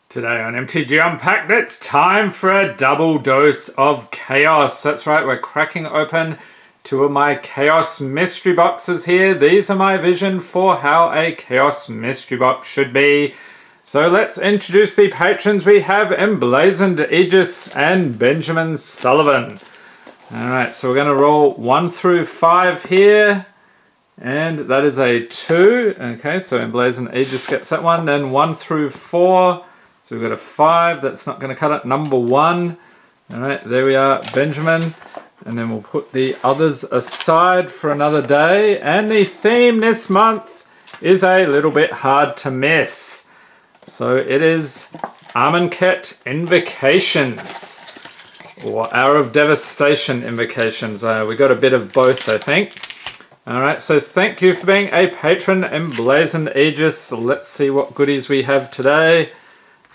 Today on MTG Unpacked, it's time for a double dose of chaos. That's right, we're cracking open two of my chaos mystery boxes here. These are my vision for how a chaos mystery box should be. So let's introduce the patrons. We have Emblazoned Aegis and Benjamin Sullivan. Alright, so we're going to roll 1 through 5 here. And that is a 2. Okay, so Emblazoned Aegis gets that one. Then 1 through 4. So we've got a 5, that's not going to cut it. Number 1. Alright, there we are, Benjamin. And then we'll put the others aside for another day. And the theme this month is a little bit hard to miss. So it is Amonkhet Invocations. Or Hour of Devastation Invocations. We got a bit of both, I think. Alright, so thank you for being a patron, Emblazoned Aegis. Let's see what goodies we have today.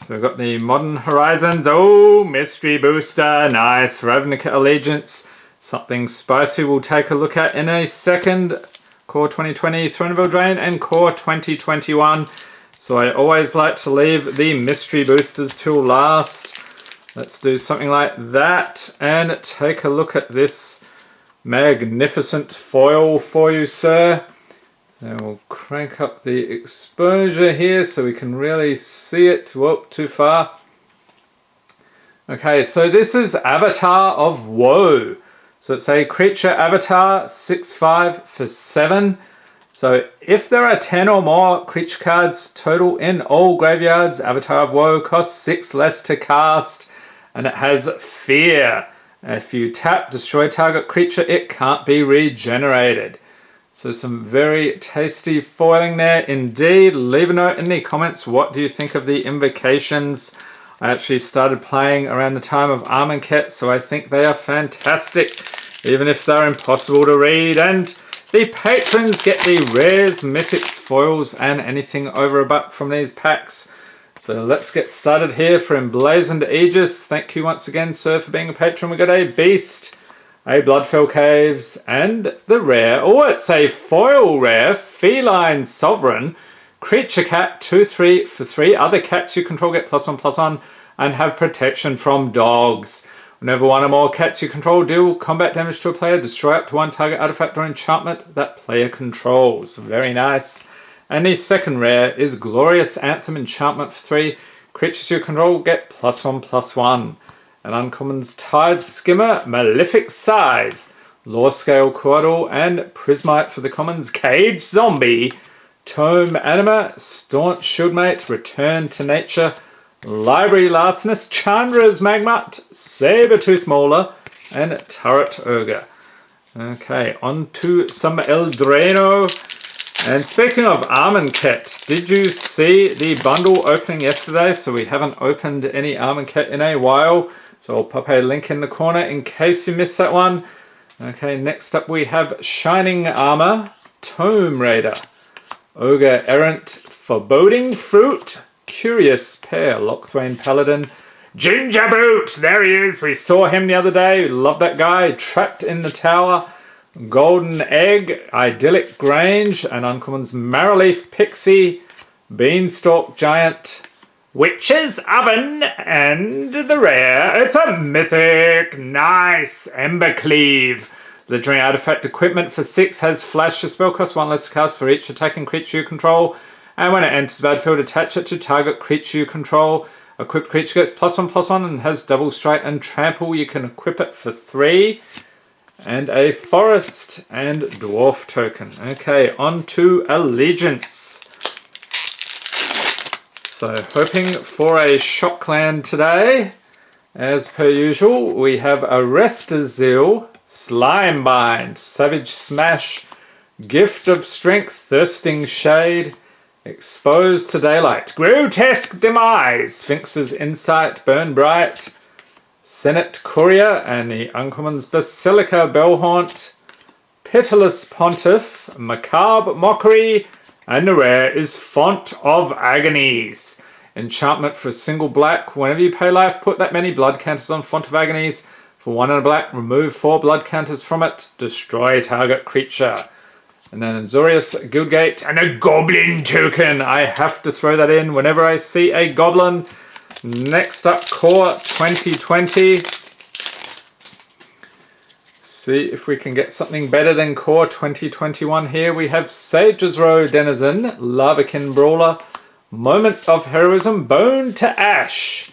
So we've got the Modern Horizons. Oh, Mystery Booster. Nice. Ravnica Allegiance. Something spicy we'll take a look at in a second. Core 2020, Throne of Eldraine, and Core 2021. So I always like to leave the Mystery Boosters till last. Let's do something like that and take a look at this magnificent foil for you, sir. Then we'll crank up the exposure here so we can really see it. Whoop, too far. Okay, so this is Avatar of Woe. So it's a creature avatar, 6/5 for 7. So if there are 10 or more creature cards total in all graveyards, Avatar of Woe costs 6 less to cast, and it has Fear. If you tap, destroy target creature, it can't be regenerated. So some very tasty foiling there indeed. Leave a note in the comments, what do you think of the invocations? I actually started playing around the time of Amonkhet, so I think they are fantastic, even if they're impossible to read. And the patrons get the rares, mythics, foils, and anything over $1 from these packs. So let's get started here for Emblazoned Aegis. Thank you once again, sir, for being a patron. We got a Beast, a Bloodfell Caves, and the rare. Oh, it's a foil rare, Feline Sovereign. Creature cat, 2/3 for 3. Other cats you control get +1/+1 and have protection from dogs. Whenever one or more cats you control deal combat damage to a player, destroy up to 1 target artifact or enchantment that player controls. Very nice. And the second rare is Glorious Anthem Enchantment for 3. Creatures you control get +1/+1. And uncommons Tide Skimmer, Malefic Scythe, Lore Scale Quaddle, and Prismite for the commons, Cage Zombie, Tome Anima, Staunch Shieldmate, Return to Nature, Library Larcenist, Chandra's Magmut, Sabertooth Mauler, and Turret Ogre. Okay, on to some Eldraino. And speaking of Amonkhet, did you see the bundle opening yesterday? So we haven't opened any Amonkhet in a while. So I'll pop a link in the corner in case you missed that one. Okay, next up we have Shining Armor, Tomb Raider, Ogre Errant, Foreboding Fruit, Curious Pair, Locthwain Paladin, Ginger Boot, there he is, we saw him the other day, love that guy, Trapped in the Tower, Golden Egg, Idyllic Grange, and uncommons Marrowleaf Pixie, Beanstalk Giant, Witch's Oven, and the rare, it's a mythic, nice, Embercleave. Legendary artifact equipment for 6 has flash, a spell cost 1 less to cast for each attacking creature you control, and when it enters the battlefield, attach it to target creature you control. Equipped creature gets +1/+1 and has double strike and trample. You can equip it for 3. And a forest and dwarf token. Okay, on to Allegiance. So hoping for a Shockland today. As per usual, we have Arrestor's Zeal, Slimebind, Savage Smash, Gift of Strength, Thirsting Shade, Exposed to Daylight, Grotesque Demise, Sphinx's Insight, Burn Bright, Senate Courier, and the uncommons Basilica Bellhaunt, Pitiless Pontiff, Macabre Mockery, and the rare is Font of Agonies. Enchantment for a single black. Whenever you pay life, put that many blood counters on Font of Agonies. For 1 and a black, remove 4 blood counters from it. Destroy target creature. And then Azorius Guildgate and a Goblin token. I have to throw that in whenever I see a Goblin. Next up, Core 2020. See if we can get something better than Core 2021 here. We have Sage's Row Denizen, Lavakin Brawler, Moment of Heroism, Bone to Ash,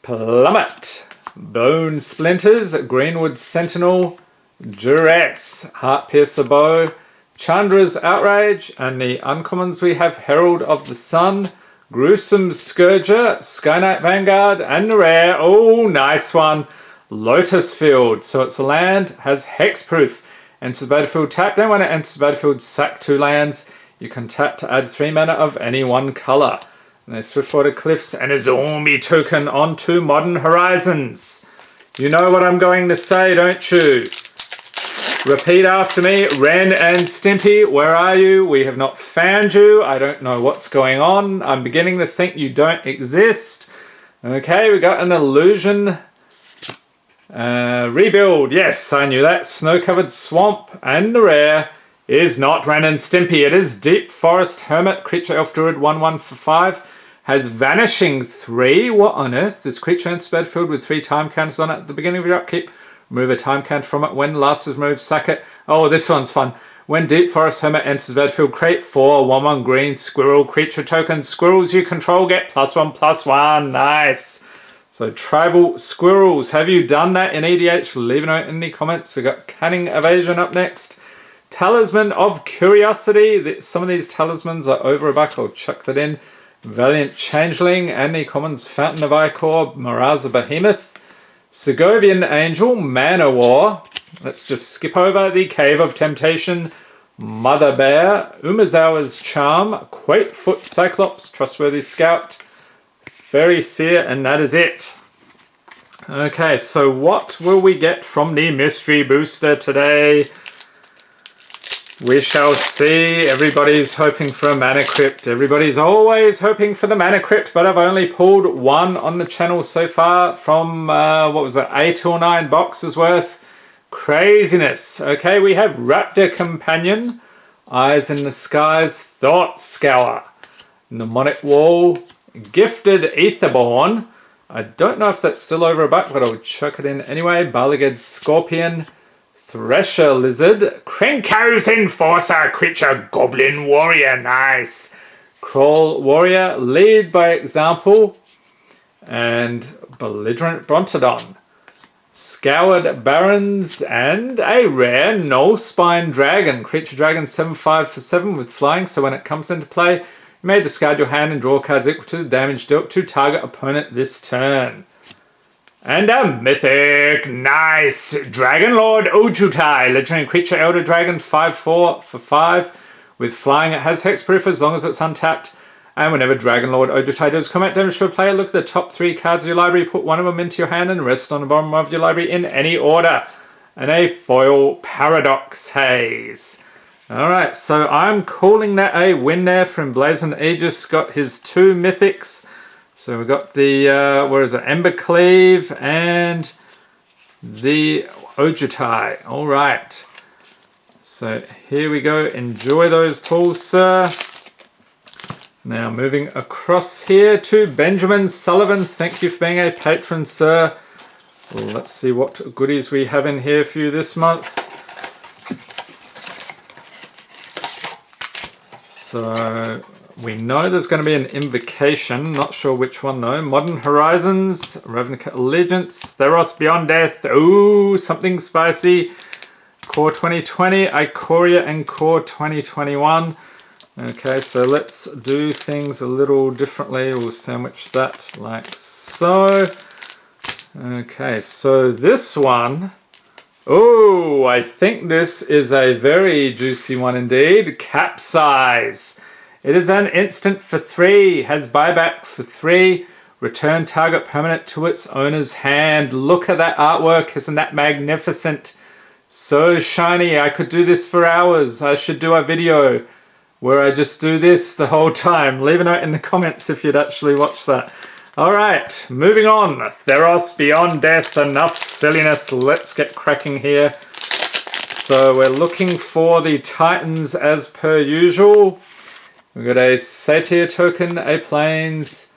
Plummet, Bone Splinters, Greenwood Sentinel, Duress, Heart Piercer Bow, Chandra's Outrage, and the uncommons we have Herald of the Sun, Gruesome Scourger, Skyknight Vanguard, and the rare, oh nice one, Lotus Field. So it's a land, has hexproof. Enters the battlefield tap down. When it enters the battlefield, sack 2 lands. You can tap to add 3 mana of any one colour. And there's Swiftwater Cliffs and a zombie token onto Modern Horizons. You know what I'm going to say, don't you? Repeat after me. Ren and Stimpy, where are you? We have not found you. I don't know what's going on. I'm beginning to think you don't exist. Okay, we got an illusion. Rebuild, yes, I knew that. Snow-covered swamp, and the rare is not Ren and Stimpy. It is Deep Forest Hermit, creature elf druid, 1/1 for 5. Has vanishing 3. What on earth? This creature enters the battlefield with 3 time counters on it at the beginning of your upkeep. Remove a time counter from it. When last is removed, sack it. Oh, this one's fun. When Deep Forest Hermit enters the battlefield, create 4 1/1 green squirrel creature tokens. Squirrels you control get +1/+1. Nice. So tribal squirrels, have you done that in EDH? Leave a note in the comments. We got Cunning Evasion up next. Talisman of Curiosity. Some of these talismans are over a buck. I'll chuck that in. Valiant Changeling, and the commons Fountain of Icor, Maraza Behemoth, Segovian Angel, Mana War. Let's just skip over the Cave of Temptation, Mother Bear, Umazawa's Charm, Quakefoot Cyclops, Trustworthy Scout, Fairy Seer, and that is it. Okay, so what will we get from the mystery booster today? We shall see. Everybody's hoping for a Mana Crypt. Everybody's always hoping for the Mana Crypt, but I've only pulled 1 on the channel so far from, what was it, 8 or 9 boxes worth. Craziness. Okay, we have Raptor Companion, Eyes in the Skies, Thought Scour, Mnemonic Wall, Gifted Aetherborn. I don't know if that's still over a buck, but I'll chuck it in anyway. Barliged Scorpion, Thresher Lizard, Krenko's Enforcer, Creature Goblin Warrior, nice. Crawl Warrior, Lead by Example, and Belligerent Brontodon. Scoured Barons, and a rare Null Spine Dragon. Creature Dragon 7/5 for 7 with flying, so when it comes into play, you may discard your hand and draw cards equal to the damage dealt to target opponent this turn. And a Mythic, nice, Dragon Lord Ojutai, legendary creature, Elder Dragon, 5/4 for 5. With flying, it has hexproof as long as it's untapped. And whenever Dragon Lord Ojutai does combat damage to a player, look at the top 3 cards of your library, put 1 of them into your hand and rest on the bottom of your library in any order. And a foil Paradox Haze. Alright, so I'm calling that a win there from Blazing Aegis. Got his 2 mythics. So we've got the, where is it, Embercleave and the Ojutai. Alright. So here we go. Enjoy those pulls, sir. Now moving across here to Benjamin Sullivan. Thank you for being a patron, sir. Let's see what goodies we have in here for you this month. So we know there's going to be an Invocation, not sure which one though. Modern Horizons, Ravnica Allegiance, Theros Beyond Death, ooh, something spicy. Core 2020, Ikoria, and Core 2021. Okay, so let's do things a little differently. We'll sandwich that like so. Okay, so this one, oh, I think this is a very juicy one indeed. Capsize. It is an instant for 3, has buyback for 3, return target permanent to its owner's hand. Look at that artwork, isn't that magnificent? So shiny, I could do this for hours. I should do a video where I just do this the whole time. Leave a note in the comments if you'd actually watch that. Alright, moving on. Theros Beyond Death, enough silliness. Let's get cracking here. So we're looking for the Titans as per usual. We've got a Satyr token, a Plains,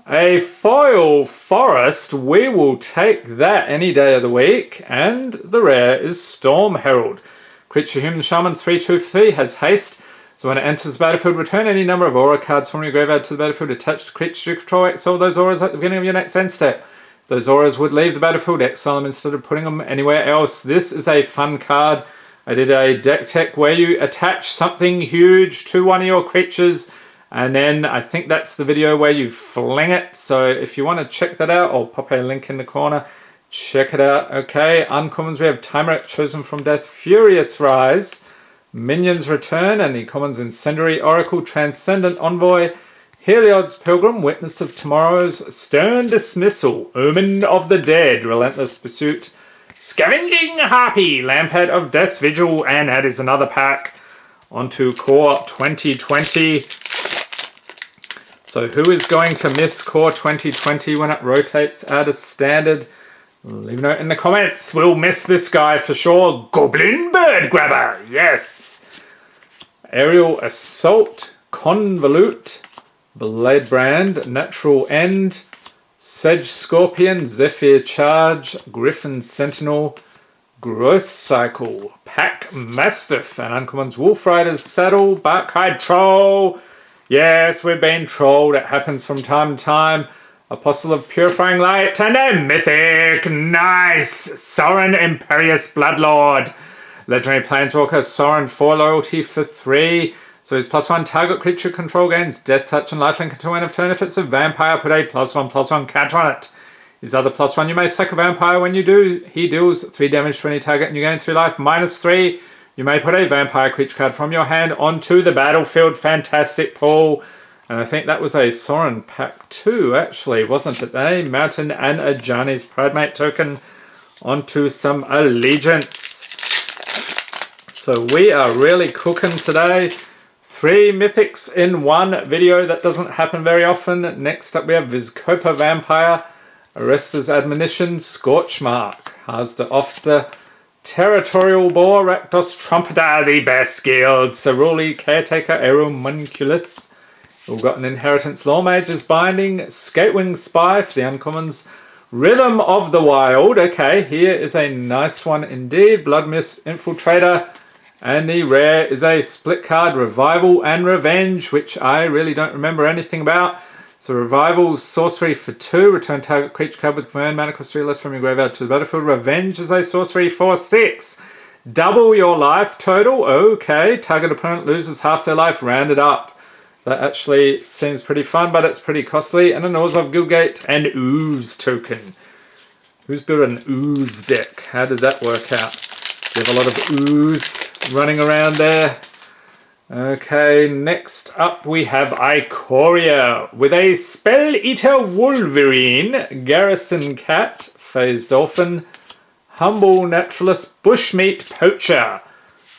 A foil forest, we will take that any day of the week. And the rare is Storm Herald. Creature Human Shaman 3/2/3 has haste. So when it enters the battlefield, return any number of aura cards from your graveyard to the battlefield attached to creature you control. Exile those auras at the beginning of your next end step. Those auras would leave the battlefield, exile them instead of putting them anywhere else. This is a fun card. I did a deck tech where you attach something huge to one of your creatures, and then I think that's the video where you fling it. So if you want to check that out, I'll pop a link in the corner. Check it out. Okay, uncommons, we have Timerak, Chosen from Death, Furious Rise, Minions Return, and the commons Incendiary Oracle, Transcendent Envoy, Heliod's Pilgrim, Witness of Tomorrow's, Stern Dismissal, Omen of the Dead, Relentless Pursuit, Scavenging Harpy, Lampad of Death's Vigil, and that is another pack onto Core 2020. So who is going to miss Core 2020 when it rotates out of standard? Leave a note in the comments. We'll miss this guy for sure. Goblin Bird Grabber, yes. Aerial Assault, Convolute, Blade Brand, Natural End, Sedge Scorpion, Zephyr Charge, Griffin Sentinel, Growth Cycle, Pack Mastiff, and uncommons Wolf Rider's Saddle, Barkhide Troll. Yes, we've been trolled. It happens from time to time. Apostle of Purifying Light, and a Mythic. Nice! Sorin Imperious Bloodlord. Legendary Planeswalker, Sorin 4 loyalty for 3. So his +1 target creature control gains Death Touch and Lifelink until end of turn. If it's a vampire, put a +1/+1 counter on it. His other +1, you may sack a vampire. When you do, he deals 3 damage to any target and you gain 3 life. -3, you may put a vampire creature card from your hand onto the battlefield. Fantastic pull. And I think that was a Sorin pack 2, actually, wasn't it? A Mountain and a Johnny's Pridemate token onto some Allegiance. So we are really cooking today. 3 mythics in one video. That doesn't happen very often. Next up we have Vizkopa Vampire, Arrester's Admonition, Scorchmark, Hazda Officer, Territorial Boar, Rakdos Trumpeter, the Best Guild, Ceruli Caretaker, Aeromunculus. We've got an Inheritance Lawmage's Binding, Skatewing Spy for the uncommons, Rhythm of the Wild. Okay, here is a nice one indeed. Bloodmist Infiltrator. And the rare is a split card, Revival and Revenge, which I really don't remember anything about. So Revival, sorcery for 2. Return target creature card with command mana cost 3 less from your graveyard to the battlefield. Revenge is a sorcery for 6. Double your life total. Okay, target opponent loses half their life, rounded up. That actually seems pretty fun, but it's pretty costly. And a Orzhov Guildgate and Ooze token. Who's built an Ooze deck? How did that work out? Do you have a lot of Ooze running around there? Okay, next up we have Ikoria with a Spell Eater Wolverine, Garrison Cat, Phase Dolphin, Humble Naturalist, Bushmeat Poacher,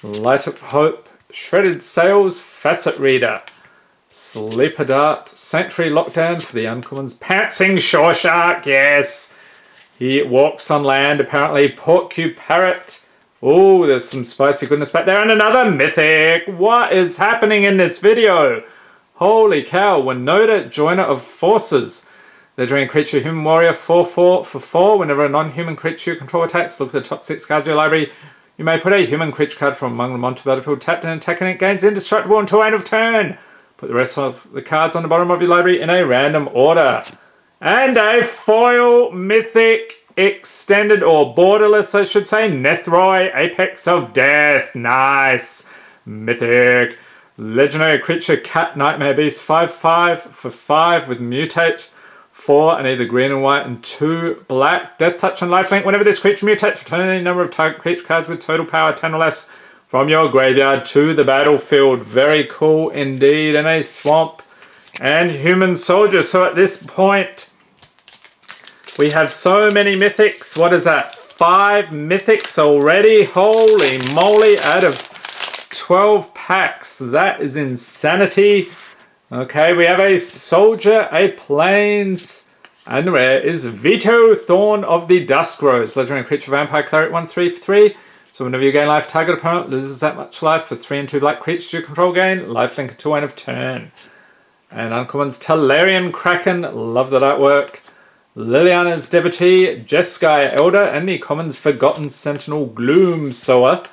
Light of Hope, Shredded Sails, Facet Reader, Sleeper Dart, Sanctuary Lockdown for the uncommons, Pouncing Shore Shark, yes. He walks on land, apparently. Porcupine Parrot. Oh, there's some spicy goodness back there. And another mythic. What is happening in this video? Holy cow. Winota, Joiner of Forces. Legendary creature, Human Warrior, 4/4 for 4. Whenever a non-human creature you control attacks, look at the top 6 cards of your library. You may put a human creature card from among them onto the battlefield. Tapped and attacking it gains indestructible until end of turn. Put the rest of the cards on the bottom of your library in a random order. And a foil mythic extended, or borderless I should say, Nethroi, Apex of Death. Nice. Mythic. Legendary creature, Cat Nightmare Beast, 5/5 for 5 with Mutate. 4 and either green and white and 2 black. Death Touch and Lifelink. Whenever this creature mutates, return any number of target creature cards with total power 10 or less from your graveyard to the battlefield. Very cool indeed. And a Swamp and Human Soldier. So at this point, we have so many mythics. What is that? 5 mythics already? Holy moly, out of 12 packs. That is insanity. Okay, we have a Soldier, a Plains, and the rare is Vito, Thorn of the Dusk Rose. Legendary creature, Vampire Cleric, 1/3 for 3. So whenever you gain life, target opponent loses that much life for 3 and 2 black creatures you control gain. Lifelink until end of turn. And uncommons Talarian Kraken, love that artwork. Liliana's Devotee, Jeskai Elder, and the commons Forgotten Sentinel Gloom Sower.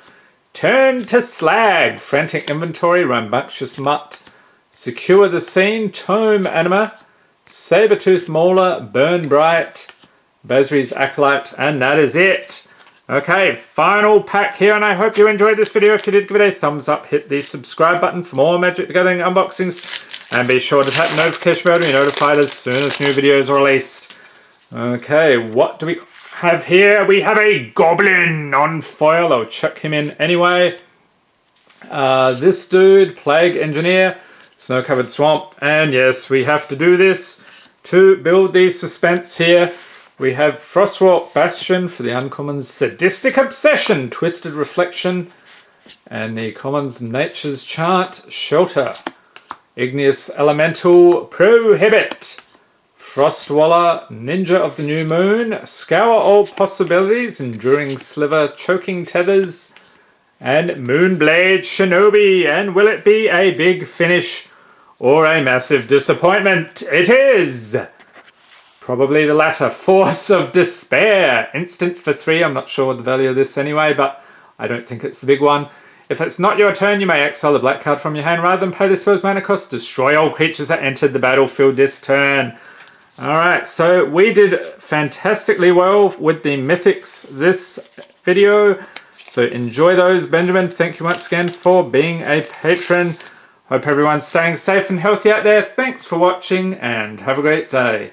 Turn to Slag, Frantic Inventory, Rambunctious Mutt. Secure the Scene, Tome Anima. Sabertooth Mauler, Burn Bright, Basri's Acolyte, and that is it. Okay, final pack here, and I hope you enjoyed this video. If you did, give it a thumbs up, hit the subscribe button for more Magic the Gathering unboxings, and be sure to tap the notification bell to be notified as soon as new videos are released. Okay, what do we have here? We have a Goblin on foil. I'll chuck him in anyway. This dude, Plague Engineer, Snow-Covered Swamp, and yes, we have to do this to build the suspense here. We have Frostwalk Bastion for the uncommons, Sadistic Obsession, Twisted Reflection, and the commons Nature's Chant, Shelter, Igneous Elemental, Prohibit, Frostwaller, Ninja of the New Moon, Scour All Possibilities, Enduring Sliver, Choking Tethers, and Moonblade Shinobi. And will it be a big finish or a massive disappointment? It is! Probably the latter. Force of Despair. Instant for 3. I'm not sure the value of this anyway, but I don't think it's the big one. If it's not your turn, you may exile the black card from your hand. Rather than pay the spell's mana cost, destroy all creatures that entered the battlefield this turn. Alright, so we did fantastically well with the mythics this video. So enjoy those. Benjamin, thank you once again for being a patron. Hope everyone's staying safe and healthy out there. Thanks for watching and have a great day.